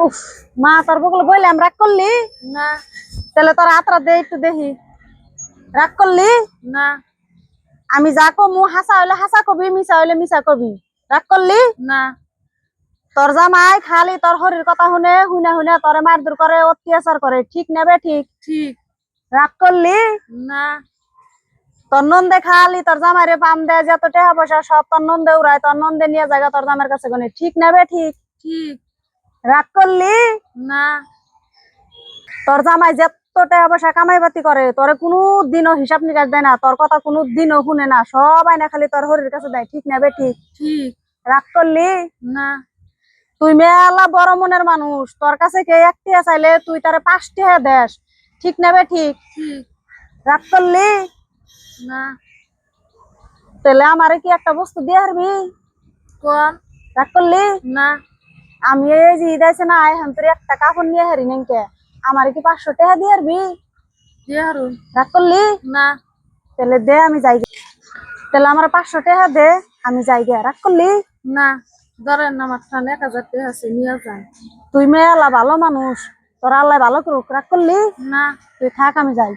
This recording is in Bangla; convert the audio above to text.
উফ, মা তোর বকুল বললাম রাগ করলি না তাহলে তোর হাতরা দে একটু দেখি। রাগ করলি? না আমি যা কমু হাসা হইলে হাসা কবি, মিছা হইলে মিছা কবি। রাগ করলি? না তোর জামাই খালি তোর হরির কথা শুনে শুনে শুনে তোরে মারধর করে, অত্যাচার করে, ঠিক নেবে ঠিক? ঠিক রাগ করলি? না তোর নন্দে খালি তোর জামাইরে পাম দেয়, যত টাকা পয়সা সব তোর নন্দে উড়ায়, তোর নন্দে নিয়ে জায়গা তোর জামাইয়ের কাছে গনে, ঠিক নেবে ঠিক? ঠিক রাগ করলি? না তোর জামাই যত টাকা পয়সা কামাই বাতি করে তোরে কোনো দিনও হিসাব নিকাশ দেয় না, তোর কথা কোনো দিনও শুনে না, সব আইনা খালি তোর হরির কাছে দেয়, ঠিক নেবে ঠিক? ঠিক রাগ করলি? না তুই মেলা বড় মনের মানুষ, তোর কাছে কে একটিয়া চাইলে তুই তারে 5 টাকা দেস, ঠিক নেবে ঠিক? ঠিক রাগ করলি? না তাহলে আমারে কি একটা বস্তু দিয়ে হারবি? কোন রাগ করলি? না আমি এই যে ঈদ আছে না, এখন তোর একটা কাপড় নিয়ে হারি নাকি, আমারে কি 500 টাকা দিয়ে হারবি? দিয়ে হারুন রাগ করলি? না তাহলে দে আমি যাই গে। তাহলে আমার 500 টাকা দে, আমি যাই গে। রাগ করলি? না ধরেন না আমার ঠান 1,000 টাকা আছে নিয়ে যান তুই মেলা ভালো মানুষ, তোর আল্লাহ ভালো করুক। রাগ করলি? না তুই থাক, আমি যাই।